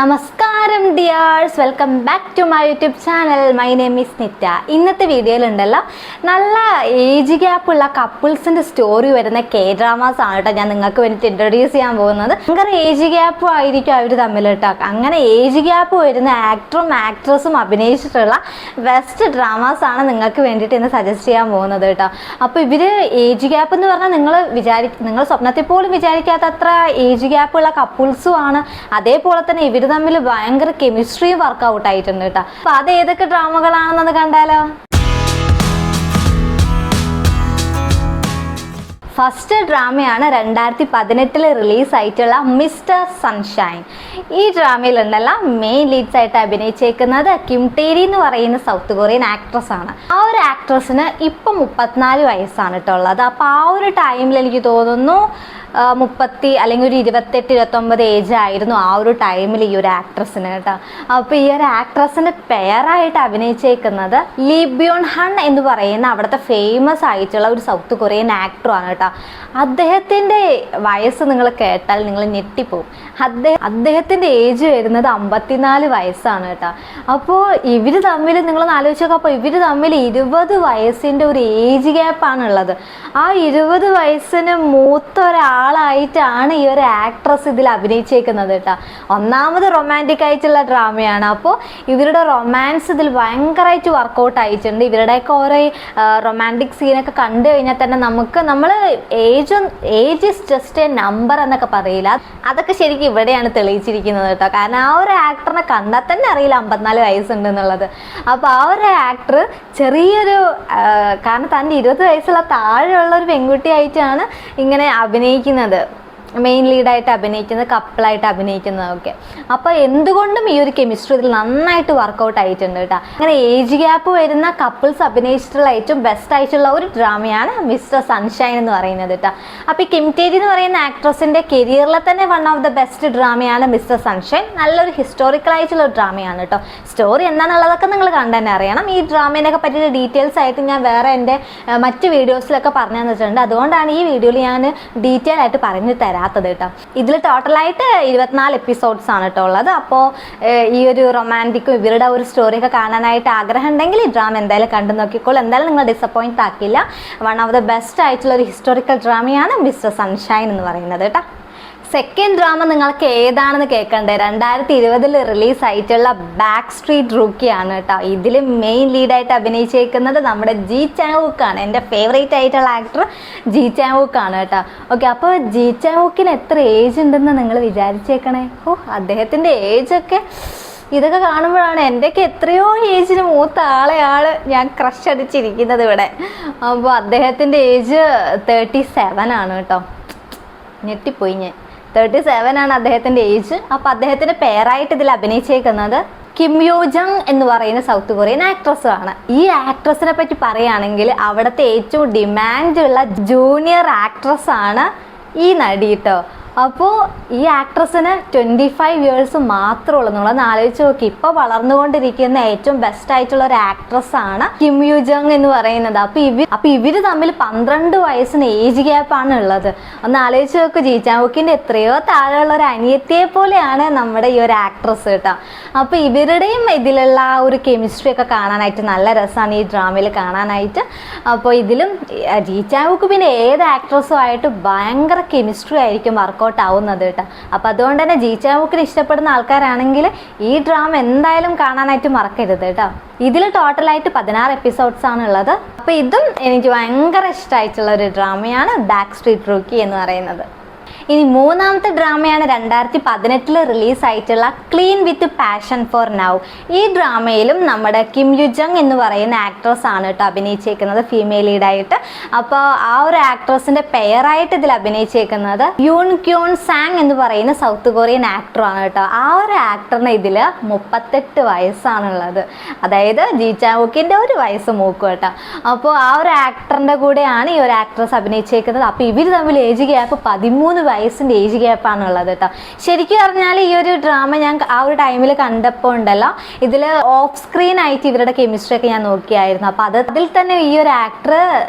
നമസ്കാരം dears, welcome back to my YouTube channel. My name is Nitta. ഇന്നത്തെ വീഡിയോയിലുണ്ടല്ലോ നല്ല ഏജ് ഗ്യാപ്പുള്ള കപ്പിൾസിൻ്റെ സ്റ്റോറി വരുന്ന കെ ഡ്രാമാസ് ആണ് കേട്ടോ ഞാൻ നിങ്ങൾക്ക് വേണ്ടിയിട്ട് ഇൻട്രൊഡ്യൂസ് ചെയ്യാൻ പോകുന്നത്. ഭയങ്കര ഏജ് ഗ്യാപ്പും ആയിരിക്കും അവർ തമ്മിൽ കേട്ടോ. അങ്ങനെ ഏജ് ഗ്യാപ്പ് വരുന്ന ആക്ടറും ആക്ട്രസും അഭിനയിച്ചിട്ടുള്ള ബെസ്റ്റ് ഡ്രാമാസ് ആണ് നിങ്ങൾക്ക് വേണ്ടിയിട്ട് ഇന്ന് സജസ്റ്റ് ചെയ്യാൻ പോകുന്നത് കേട്ടോ. അപ്പോൾ ഇവർ ഏജ് ഗ്യാപ്പ് എന്ന് പറഞ്ഞാൽ നിങ്ങൾ സ്വപ്നത്തിൽ പോലും വിചാരിക്കാത്ത അത്ര ഏജ് ഗ്യാപ്പുള്ള കപ്പിൾസും ആണ്. അതേപോലെ തന്നെ ഇവർ തമ്മിൽ ഭയങ്കര കെമിസ്ട്രിയും വർക്ക്ഔട്ട് ആയിട്ടുണ്ട് കേട്ടോ. അപ്പൊ അത് ഏതൊക്കെ ഡ്രാമകളാണെന്ന് കണ്ടാലോ. ഫസ്റ്റ് ഡ്രാമയാണ് 2018 റിലീസായിട്ടുള്ള മിസ്റ്റർ സൺഷൈൻ. ഈ ഡ്രാമയിലുണ്ടല്ല മെയിൻ ലീഡ്സ് ആയിട്ട് അഭിനയിച്ചേക്കുന്നത് കിം ടേരി എന്ന് പറയുന്ന സൗത്ത് കൊറിയൻ ആക്ട്രസ് ആണ്. ആ ഒരു ആക്ട്രസിന് ഇപ്പം 34 വയസ്സാണ് കേട്ടോ ഉള്ളത്. അപ്പോൾ ആ ഒരു ടൈമിൽ എനിക്ക് തോന്നുന്നു 30 അല്ലെങ്കിൽ ഒരു 28-29 ഏജ് ആയിരുന്നു ആ ഒരു ടൈമിൽ ഈ ഒരു ആക്ട്രസിന് കേട്ടോ. അപ്പോൾ ഈ ഒരു ആക്ട്രസിൻ്റെ പെയറായിട്ട് അഭിനയിച്ചേക്കുന്നത് ലീ ബ്യോൺ ഹൺ എന്ന് പറയുന്ന അവിടുത്തെ ഫേമസ് ആയിട്ടുള്ള ഒരു സൗത്ത് കൊറിയൻ ആക്ടറാണ് കേട്ടോ. അദ്ദേഹത്തിൻ്റെ വയസ്സ് നിങ്ങൾ കേട്ടാൽ നിങ്ങൾ ഞെട്ടിപ്പോവും. അദ്ദേഹത്തിൻ്റെ ഏജ് വരുന്നത് 54 വയസ്സാണ് കേട്ടോ. അപ്പോൾ ഇവർ തമ്മിൽ നിങ്ങളൊന്ന് ആലോചിച്ച് നോക്കാം. അപ്പോൾ ഇവർ തമ്മിൽ 20 വയസ്സിൻ്റെ ഒരു ഏജ് ഗ്യാപ്പാണുള്ളത്. ആ 20 വയസ്സിന് മൂത്ത ഒരാളായിട്ടാണ് ഈ ഒരു ആക്ട്രസ് ഇതിൽ അഭിനയിച്ചേക്കുന്നത് കേട്ടോ. ഒന്നാമത് റൊമാൻറ്റിക് ആയിട്ടുള്ള ഡ്രാമയാണ്. അപ്പോൾ ഇവരുടെ റൊമാൻസ് ഇതിൽ ഭയങ്കരമായിട്ട് വർക്കൗട്ട് ആയിട്ടുണ്ട്. ഇവരുടെയൊക്കെ ഓരോ റൊമാൻറ്റിക് സീനൊക്കെ കണ്ടു കഴിഞ്ഞാൽ തന്നെ നമ്മൾ age is just A number എന്നൊക്കെ പറയില്ല, അതൊക്കെ ശരിക്കും ഇവിടെയാണ് തെളിയിച്ചിരിക്കുന്നത് കേട്ടോ. കാരണം ആ ഒരു ആക്ടറിനെ കണ്ടാൽ തന്നെ അറിയില്ല 54 വയസ്സുണ്ട് എന്നുള്ളത്. അപ്പോൾ ആ ഒരു ആക്ടർ ചെറിയൊരു കാരണം തൻ്റെ 20 വയസ്സുള്ള താഴെയുള്ള ഒരു പെൺകുട്ടിയായിട്ടാണ് ഇങ്ങനെ അഭിനയിക്കുന്നത്, മെയിൻ ലീഡായിട്ട് അഭിനയിക്കുന്നത്, കപ്പിളായിട്ട് അഭിനയിക്കുന്നതൊക്കെ. അപ്പോൾ എന്തുകൊണ്ടും ഈ ഒരു കെമിസ്ട്രി ഇതിൽ നന്നായിട്ട് വർക്കൗട്ട് ആയിട്ടുണ്ട് കേട്ടോ. അങ്ങനെ ഏജ് ഗ്യാപ്പ് വരുന്ന കപ്പിൾസ് അഭിനയിച്ചിട്ടുള്ള ഏറ്റവും ബെസ്റ്റ് ആയിട്ടുള്ള ഒരു ഡ്രാമയാണ് മിസ്റ്റർ സൺഷൈൻ എന്ന് പറയുന്നത് കേട്ടോ. അപ്പോൾ ഈ കിം ടേരി എന്ന് പറയുന്ന ആക്ട്രസിൻ്റെ കരിയറിലെ തന്നെ വൺ ഓഫ് ദ ബെസ്റ്റ് ഡ്രാമയാണ് മിസ്റ്റർ സൺഷൈൻ. നല്ലൊരു ഹിസ്റ്റോറിക്കൽ ആയിട്ടുള്ള ഒരു ഡ്രാമയാണ് കേട്ടോ. സ്റ്റോറി എന്താണെന്നുള്ളതൊക്കെ നിങ്ങൾ കണ്ടു തന്നെ അറിയണം. ഈ ഡ്രാമേനൊക്കെ പറ്റിയിട്ട് ഡീറ്റെയിൽസ് ആയിട്ട് ഞാൻ വേറെ എൻ്റെ മറ്റ് വീഡിയോസിലൊക്കെ പറഞ്ഞു തന്നിട്ടുണ്ട്. അതുകൊണ്ടാണ് ഈ വീഡിയോയിൽ ഞാൻ ഡീറ്റെയിൽ ആയിട്ട് പറഞ്ഞു തരാം കേട്ടോ. ഇതിൽ ടോട്ടലായിട്ട് 24 എപ്പിസോഡ്സ് ആണ് കേട്ടോ ഉള്ളത്. അപ്പോൾ ഈ ഒരു റൊമാൻറ്റിക്കും ഇവരുടെ ഒരു സ്റ്റോറിയൊക്കെ കാണാനായിട്ട് ആഗ്രഹം ഉണ്ടെങ്കിൽ ഈ ഡ്രാമ എന്തായാലും കണ്ടു നോക്കിക്കോളൂ. എന്തായാലും നിങ്ങൾ ഡിസപ്പോയിന്റ് ആക്കില്ല. വൺ ഓഫ് ദ ബെസ്റ്റ് ആയിട്ടുള്ള ഒരു ഹിസ്റ്റോറിക്കൽ ഡ്രാമയാണ് മിസ്റ്റർ സൺഷൈൻ എന്ന് പറയുന്നത് കേട്ടോ. സെക്കൻഡ് ഡ്രാമ നിങ്ങൾക്ക് ഏതാണെന്ന് കേൾക്കണ്ടേ. 2020 റിലീസായിട്ടുള്ള ബാക്ക് സ്ട്രീറ്റ് റൂക്കിയാണ് കേട്ടോ. ഇതിൽ മെയിൻ ലീഡായിട്ട് അഭിനയിച്ചേക്കുന്നത് നമ്മുടെ ജി ചാങ്വുക്കാണ്. എൻ്റെ ഫേവറേറ്റ് ആയിട്ടുള്ള ആക്ടർ ജി ചാങ്വുക്കാണ് കേട്ടോ. ഓക്കെ, അപ്പോൾ ജി ചാങ്വുക്കിന് എത്ര ഏജ് ഉണ്ടെന്ന് നിങ്ങൾ വിചാരിച്ചേക്കണേ. അദ്ദേഹത്തിൻ്റെ ഏജൊക്കെ ഇതൊക്കെ കാണുമ്പോഴാണ് എൻ്റെയൊക്കെ എത്രയോ ഏജിന് മൂത്ത ആളെയാണ് ഞാൻ ക്രഷ് അടിച്ചിരിക്കുന്നത് ഇവിടെ. അപ്പോൾ അദ്ദേഹത്തിൻ്റെ ഏജ് 37 ആണ് കേട്ടോ. ഞെട്ടിപ്പോയി ഞാൻ. 37 ആണ് അദ്ദേഹത്തിൻ്റെ ഏജ്. അപ്പോൾ അദ്ദേഹത്തിൻ്റെ പേരായിട്ട് ഇതിൽ അഭിനയിച്ചേക്കുന്നത് കിം യോ ജങ് എന്ന് പറയുന്ന സൗത്ത് കൊറിയൻ ആക്ട്രസ് ആണ്. ഈ ആക്ട്രസിനെ പറ്റി പറയുകയാണെങ്കിൽ അവിടുത്തെ ഏറ്റവും ഡിമാൻഡുള്ള ജൂനിയർ ആക്ട്രസ് ആണ് ഈ നടി കേട്ടോ. അപ്പോൾ ഈ ആക്ട്രസിന് 25 ഇയേഴ്സ് മാത്രമേ ഉള്ളൂ. നമ്മളൊന്ന് ആലോചിച്ച് നോക്കി. ഇപ്പോൾ വളർന്നുകൊണ്ടിരിക്കുന്ന ഏറ്റവും ബെസ്റ്റ് ആയിട്ടുള്ള ഒരു ആക്ട്രസ് ആണ് കിം യു ജങ് എന്ന് പറയുന്നത്. അപ്പോൾ ഇവർ തമ്മിൽ 12 വയസ്സിന് ഏജ് ഗ്യാപ്പാണ് ഉള്ളത്. ഒന്ന് ആലോചിച്ച് നോക്ക്. ജി ചാങ്വുക്കിൻ്റെ എത്രയോ താഴെയുള്ള ഒരു അനിയത്തിയെ പോലെയാണ് നമ്മുടെ ഈ ഒരു ആക്ട്രസ് കേട്ടോ. അപ്പോൾ ഇവരുടെയും ഇതിലുള്ള ഒരു കെമിസ്ട്രി ഒക്കെ കാണാനായിട്ട് നല്ല രസമാണ് ഈ ഡ്രാമയിൽ കാണാനായിട്ട്. അപ്പോൾ ഇതിലും ജി ചാങ്വുക്ക് പിന്നെ ഏത് ആക്ട്രസും ആയിട്ട് ഭയങ്കര കെമിസ്ട്രി ആയിരിക്കും വർക്കൗട്ട് ആവുന്നത് കേട്ടോ. അപ്പം അതുകൊണ്ട് തന്നെ ജി ചാങ്വുക്കിനെ ഇഷ്ടപ്പെടുന്ന ആൾക്കാരാണെങ്കിൽ ഈ ഡ്രാമ എന്തായാലും കാണാനായിട്ട് മറക്കരുത് കേട്ടോ. ഇതിൽ ടോട്ടലായിട്ട് 16 എപ്പിസോഡ്സ് ആണ് ഉള്ളത്. അപ്പോൾ ഇതും എനിക്ക് ഭയങ്കര ഇഷ്ടമായിട്ടുള്ള ഒരു ഡ്രാമയാണ് ബാക്ക് സ്ട്രീറ്റ് റൂക്കി എന്ന് പറയുന്നത്. ഇനി മൂന്നാമത്തെ ഡ്രാമയാണ് 2018 റിലീസായിട്ടുള്ള Clean with Passion for Now. ഈ ഡ്രാമയിലും നമ്മുടെ കിം യു ജങ് എന്ന് പറയുന്ന ആക്ട്രസ് ആണ് കേട്ടോ അഭിനയിച്ചേക്കുന്നത്, ഫീമെയിൽ ലീഡായിട്ട്. അപ്പോൾ ആ ഒരു ആക്ട്രസിൻ്റെ പെയറായിട്ട് ഇതിൽ അഭിനയിച്ചേക്കുന്നത് യൂൺ ക്യോൺ സാങ് എന്ന് പറയുന്ന സൗത്ത് കൊറിയൻ ആക്ടറാണ് കേട്ടോ. ആ ഒരു ആക്ടറിന് ഇതിൽ 38 വയസ്സാണുള്ളത്. അതായത് ജി ചാങ്വുക്കിൻ്റെ ഒരു വയസ്സ് മൂക്കും കേട്ടോ. അപ്പോൾ ആ ഒരു ആക്ടറിൻ്റെ കൂടെയാണ് ഈ ഒരു ആക്ട്രസ് അഭിനയിച്ചേക്കുന്നത്. അപ്പോൾ ഇവർ തമ്മിൽ ഏജ് ഗ്യാപ്പ് 13 വയസ്സ് വയസ്സിൻ്റെ ഏജ് ഗ്യാപ്പാണുള്ളത് കേട്ടോ. ശരിക്കും പറഞ്ഞാൽ ഈ ഒരു ഡ്രാമ ഞാൻ ആ ഒരു ടൈമിൽ കണ്ടപ്പോൾ ഉണ്ടല്ലോ, ഇതിൽ ഓഫ് സ്ക്രീൻ ആയിട്ട് ഇവരുടെ കെമിസ്ട്രി ഒക്കെ ഞാൻ നോക്കിയായിരുന്നു. അപ്പോൾ അതിൽ തന്നെ ഈ ഒരു ആക്ടർ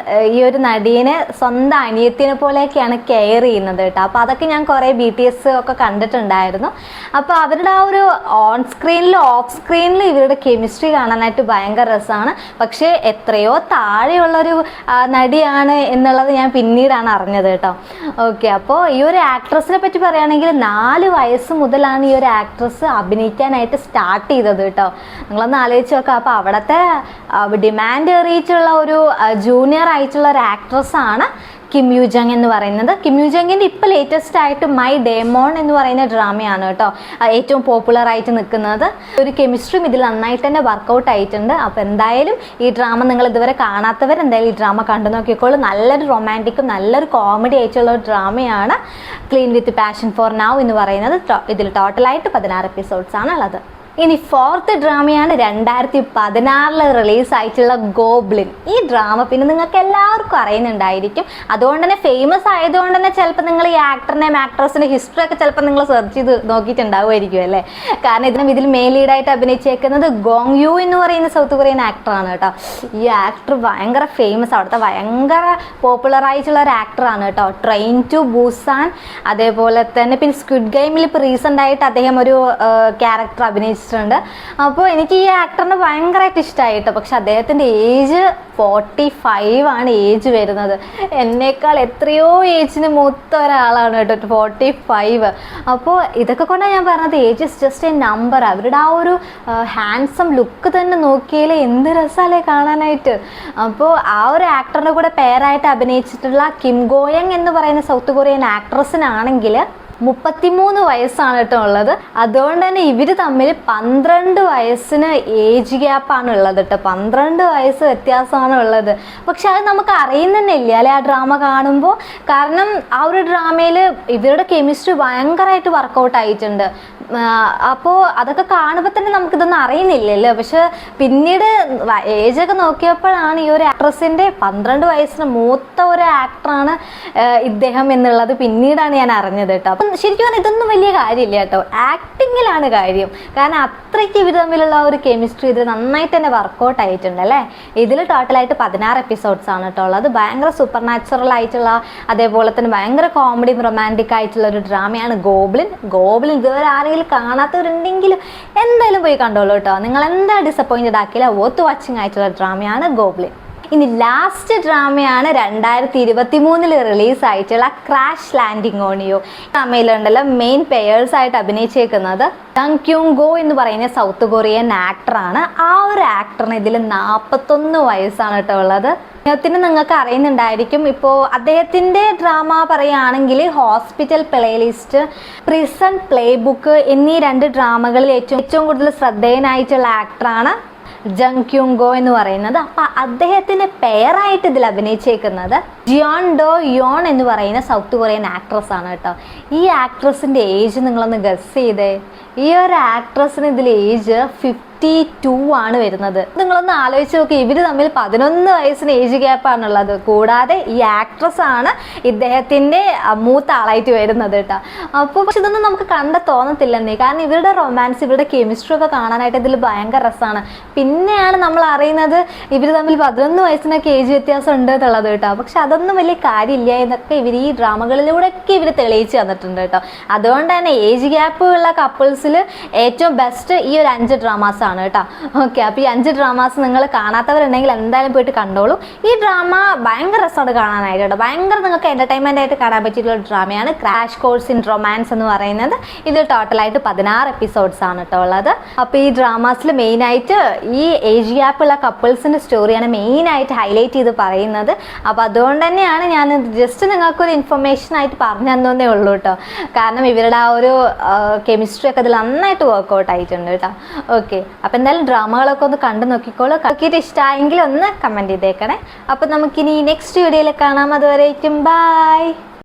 ഈ ഒരു നടീനെ സ്വന്തം അനിയത്തിനെ പോലെയൊക്കെയാണ് കെയർ ചെയ്യുന്നത് കേട്ടോ. അപ്പോൾ അതൊക്കെ ഞാൻ കുറേ BTS ഒക്കെ കണ്ടിട്ടുണ്ടായിരുന്നു. അപ്പോൾ അവരുടെ ആ ഒരു ഓൺ സ്ക്രീനിലും ഓഫ് സ്ക്രീനിലും ഇവരുടെ കെമിസ്ട്രി കാണാനായിട്ട് ഭയങ്കര രസമാണ്. പക്ഷേ എത്രയോ താഴെയുള്ളൊരു നടിയാണ് എന്നുള്ളത് ഞാൻ പിന്നീടാണ് അറിഞ്ഞത് കേട്ടോ. ഓക്കെ, അപ്പോൾ ഈ ഒരു ആക്ട്രസിനെ പറ്റി പറയുകയാണെങ്കിൽ 4 വയസ്സ് മുതലാണ് ഈ ഒരു ആക്ട്രസ് അഭിനയിക്കാനായിട്ട് സ്റ്റാർട്ട് ചെയ്തത് കേട്ടോ. നിങ്ങളൊന്ന് ആലോചിച്ച് നോക്കാം. അപ്പോൾ അവിടുത്തെ ഡിമാൻഡ് ഏറിയിട്ടുള്ള ഒരു ജൂനിയർ ആയിട്ടുള്ള ഒരു ആക്ട്രസ്സാണ് കിം യു ജങ് എന്ന് പറയുന്നത്. കിം യു ജങ്ങിൻ്റെ ഇപ്പോൾ ലേറ്റസ്റ്റ് ആയിട്ട് മൈ ഡേമോൺ എന്ന് പറയുന്ന ഡ്രാമയാണ് കേട്ടോ ഏറ്റവും പോപ്പുലർ ആയിട്ട് നിൽക്കുന്നത്. ഒരു കെമിസ്ട്രിയും ഇതിൽ നന്നായിട്ട് തന്നെ വർക്കൗട്ട് ആയിട്ടുണ്ട്. അപ്പോൾ എന്തായാലും ഈ ഡ്രാമ നിങ്ങൾ ഇതുവരെ കാണാത്തവർ എന്തായാലും ഈ ഡ്രാമ കണ്ടു നോക്കിക്കോളൂ. നല്ലൊരു റൊമാൻറ്റിക്കും നല്ലൊരു കോമഡി ആയിട്ടുള്ള ഒരു ഡ്രാമയാണ് Clean with Passion for Now എന്ന് പറയുന്നത്. ഇതിൽ ടോട്ടലായിട്ട് 16 എപ്പിസോഡ്സ് ആണ് ഉള്ളത്. ഇനി 4th ഡ്രാമയാണ് 2016 റിലീസായിട്ടുള്ള ഗോബ്ലിൻ. ഈ ഡ്രാമ പിന്നെ നിങ്ങൾക്ക് എല്ലാവർക്കും അറിയുന്നുണ്ടായിരിക്കും. അതുകൊണ്ട് തന്നെ ഫേമസ് ആയതുകൊണ്ട് തന്നെ ചിലപ്പോൾ നിങ്ങൾ ഈ ആക്ടറിനെയും ആക്ട്രസിൻ്റെ ഹിസ്റ്ററി ഒക്കെ ചിലപ്പോൾ നിങ്ങൾ സെർച്ച് ചെയ്ത് നോക്കിയിട്ടുണ്ടാവുമായിരിക്കും അല്ലേ. കാരണം ഇതിൽ മെയിൻ ലീഡായിട്ട് അഭിനയിച്ചേക്കുന്നത് ഗോങ് യു എന്ന് പറയുന്ന സൗത്ത് കൊറിയൻ ആക്ടറാണ് കേട്ടോ. ഈ ആക്ടർ ഭയങ്കര ഫേമസ്, അവിടുത്തെ ഭയങ്കര പോപ്പുലർ ആയിട്ടുള്ള ഒരു ആക്ടറാണ് കേട്ടോ. ട്രെയിൻ ടു ബൂസാൻ, അതേപോലെ തന്നെ പിന്നെ സ്ക്വിഡ് ഗെയിമിൽ ഇപ്പോൾ റീസെൻ്റ് ആയിട്ട് അദ്ദേഹം ഒരു ക്യാരക്ടർ അഭിനയിച്ചു. അപ്പോൾ എനിക്ക് ഈ ആക്ടറിനെ ഭയങ്കരമായിട്ട് ഇഷ്ടമായിട്ടോ. പക്ഷെ അദ്ദേഹത്തിൻ്റെ ഏജ് 45 ആണ് ഏജ് വരുന്നത്. എന്നേക്കാൾ എത്രയോ ഏജിന് മൂത്ത ഒരാളാണ് കേട്ടോ 45. അപ്പോൾ ഇതൊക്കെ കൊണ്ടാണ് ഞാൻ പറഞ്ഞത് age is just A number. അവരുടെ ആ ഒരു ഹാൻസം ലുക്ക് തന്നെ നോക്കിയാലേ എന്ത് രസമല്ലേ കാണാനായിട്ട്. അപ്പോൾ ആ ഒരു ആക്ടറിൻ്റെ കൂടെ പേരായിട്ട് അഭിനയിച്ചിട്ടുള്ള കിം ഗോയങ് എന്ന് പറയുന്ന സൗത്ത് കൊറിയൻ ആക്ട്രസിനാണെങ്കിൽ 33 വയസ്സാണ് കേട്ടോ ഉള്ളത്. അതുകൊണ്ട് തന്നെ ഇവർ തമ്മിൽ 12 വയസ്സിന് ഏജ് ഗ്യാപ്പാണ് ഉള്ളത് കേട്ടോ. 12 വയസ്സ് വ്യത്യാസമാണ് ഉള്ളത്. പക്ഷെ അത് നമുക്ക് അറിയുന്നതന്നെ ഇല്ല അല്ലെ ആ ഡ്രാമ കാണുമ്പോൾ. കാരണം ആ ഒരു ഡ്രാമയിൽ ഇവരുടെ കെമിസ്ട്രി ഭയങ്കരമായിട്ട് വർക്കൗട്ട് ആയിട്ടുണ്ട്. അപ്പോൾ അതൊക്കെ കാണുമ്പോൾ തന്നെ നമുക്കിതൊന്നും അറിയുന്നില്ലല്ലോ. പക്ഷെ പിന്നീട് ഏജൊക്കെ നോക്കിയപ്പോഴാണ് ഈ ഒരു ആക്ട്രസിൻ്റെ 12 വയസ്സിന് മൂത്ത ഒരു ആക്ടറാണ് ഇദ്ദേഹം എന്നുള്ളത് പിന്നീടാണ് ഞാൻ അറിഞ്ഞത് കേട്ടോ. അപ്പം ശരിക്കും പറഞ്ഞാൽ ഇതൊന്നും വലിയ കാര്യമില്ല കേട്ടോ, ആക്ടിങ്ങിലാണ് കാര്യം. കാരണം അത്രയ്ക്ക് ഇവർ തമ്മിലുള്ള ഒരു കെമിസ്ട്രി ഇത് നന്നായിട്ട് തന്നെ വർക്കൗട്ട് ആയിട്ടുണ്ട് അല്ലേ. ഇതിൽ ടോട്ടലായിട്ട് 16 എപ്പിസോഡ്സ് ആണ് കേട്ടോ ഉള്ളത്. ഭയങ്കര സൂപ്പർ നാച്ചുറൽ ആയിട്ടുള്ള, അതേപോലെ തന്നെ ഭയങ്കര കോമഡി റൊമാൻറ്റിക് ആയിട്ടുള്ള ഒരു ഡ്രാമയാണ് ഗോബ്ലിൻ. ഇതുവരെ ആരെങ്കിലും കാണാത്തവരുണ്ടെങ്കിൽ എന്തായാലും പോയി കണ്ടോളൂ കേട്ടോ. നിങ്ങൾ എന്താ ഡിസപ്പോയിൻറ്റഡ് ആക്കിയില്ല, വർത്ത് വാച്ചിങ് ആയിട്ടുള്ള ഡ്രാമയാണ് ഗോബ്ലിൻ. ഇനി ലാസ്റ്റ് ഡ്രാമയാണ് 2023 റിലീസായിട്ടുള്ള ക്രാഷ് ലാൻഡിംഗ് ഓൺ യു. ഡ്രാമയിലുണ്ടല്ലോ മെയിൻ പേയേഴ്സ് ആയിട്ട് അഭിനയിച്ചേക്കുന്നത് ജങ് ക്യൂങ് ഗോ എന്ന് പറയുന്ന സൗത്ത് കൊറിയൻ ആക്ടറാണ്. ആ ഒരു ആക്ടറിന് ഇതിൽ 41 വയസ്സാണ് കേട്ടോ ഉള്ളത്. അദ്ദേഹത്തിന് നിങ്ങൾക്ക് അറിയുന്നുണ്ടായിരിക്കും. ഇപ്പോൾ അദ്ദേഹത്തിൻ്റെ ഡ്രാമ പറയുകയാണെങ്കിൽ hospital playlist, prison play book എന്നീ 2 ഡ്രാമകളിൽ ഏറ്റവും കൂടുതൽ ശ്രദ്ധേയനായിട്ടുള്ള ആക്ടറാണ് ജങ് ക്യൂങ് ഗോ എന്ന് പറയുന്നത്. അപ്പം അദ്ദേഹത്തിൻ്റെ പേരായിട്ട് ഇതിൽ അഭിനയിച്ചേക്കുന്നത് ജിയോൺ ഡോ യോൺ എന്ന് പറയുന്ന സൗത്ത് കൊറിയൻ ആക്ട്രസ് ആണ് കേട്ടോ. ഈ ആക്ട്രസിൻ്റെ ഏജ് നിങ്ങളൊന്ന് ഗസ് ചെയ്തേ. ഈ ഒരു ആക്ട്രസിന് ഇതിൽ ഏജ് 52 ആണ് വരുന്നത്. നിങ്ങളൊന്ന് ആലോചിച്ച് നോക്കി, ഇവർ തമ്മിൽ 11 വയസ്സിന് ഏജ് ഗ്യാപ്പാണുള്ളത്. കൂടാതെ ഈ ആക്ട്രസ് ആണ് ഇദ്ദേഹത്തിൻ്റെ മൂത്ത ആളായിട്ട് വരുന്നത് കേട്ടോ. അപ്പോൾ പക്ഷെ ഇതൊന്നും നമുക്ക് കണ്ട തോന്നത്തില്ലെന്നേ. കാരണം ഇവരുടെ റൊമാൻസ്, ഇവരുടെ കെമിസ്ട്രി ഒക്കെ കാണാനായിട്ട് ഇതിൽ ഭയങ്കര രസമാണ്. പിന്നെയാണ് നമ്മൾ അറിയുന്നത് ഇവർ തമ്മിൽ 11 വയസ്സിനൊക്കെ ഏജ് വ്യത്യാസം ഉണ്ട് എന്നുള്ളത് കേട്ടോ. പക്ഷെ അതൊന്നും വലിയ കാര്യമില്ല എന്നൊക്കെ ഇവർ ഈ ഡ്രാമകളിലൂടെയൊക്കെ ഇവർ തെളിയിച്ച് തന്നിട്ടുണ്ട് കേട്ടോ. അതുകൊണ്ട് തന്നെ ഏജ് ഗ്യാപ്പ് ഉള്ള കപ്പിൾസിൽ ഏറ്റവും ബെസ്റ്റ് ഈ ഒരു 5 ഡ്രാമാസാണ് കേട്ടോ. ഓക്കെ, അപ്പോൾ ഈ 5 ഡ്രാമാസ് നിങ്ങൾ കാണാത്തവരുണ്ടെങ്കിൽ എന്തായാലും പോയിട്ട് കണ്ടോളൂ. ഈ ഡ്രാമ ഭയങ്കര രസമാണ് കാണാനായിട്ട് കേട്ടോ. ഭയങ്കര നിങ്ങൾക്ക് എൻ്റർടൈൻമെൻ്റ് ആയിട്ട് കാണാൻ പറ്റിയിട്ടുള്ള ഒരു ഡ്രാമയാണ് ക്രാഷ് കോഴ്സ് ഇൻ റൊമാൻസ് എന്ന് പറയുന്നത്. ഇത് ടോട്ടലായിട്ട് 16 എപ്പിസോഡ്സ് ആണ് കേട്ടോ ഉള്ളത്. അപ്പോൾ ഈ ഡ്രാമാസിൽ മെയിനായിട്ട് ഈ ഏജ് ഗ്യാപ്പുള്ള കപ്പിൾസിൻ്റെ സ്റ്റോറിയാണ് മെയിനായിട്ട് ഹൈലൈറ്റ് ചെയ്ത് പറയുന്നത്. അപ്പോൾ അതുകൊണ്ട് തന്നെയാണ് ഞാൻ ജസ്റ്റ് നിങ്ങൾക്കൊരു ഇൻഫർമേഷൻ ആയിട്ട് പറഞ്ഞു തന്നേ ഉള്ളൂ കേട്ടോ. കാരണം ഇവരുടെ ആ ഒരു കെമിസ്ട്രി ഒക്കെ അതിൽ നന്നായിട്ട് വർക്കൗട്ട് ആയിട്ടുണ്ട് കേട്ടോ. ഓക്കെ, അപ്പോൾ എന്തായാലും ഡ്രാമകളൊക്കെ ഒന്ന് കണ്ടു നോക്കിക്കോളൂ. നോക്കിയിട്ട് ഇഷ്ടമായെങ്കിൽ ഒന്ന് കമൻറ്റ് ചെയ്തേക്കണേ. അപ്പോൾ നമുക്കിനി നെക്സ്റ്റ് വീഡിയോയിൽ കാണാം. അതുവരേക്കും ബൈ.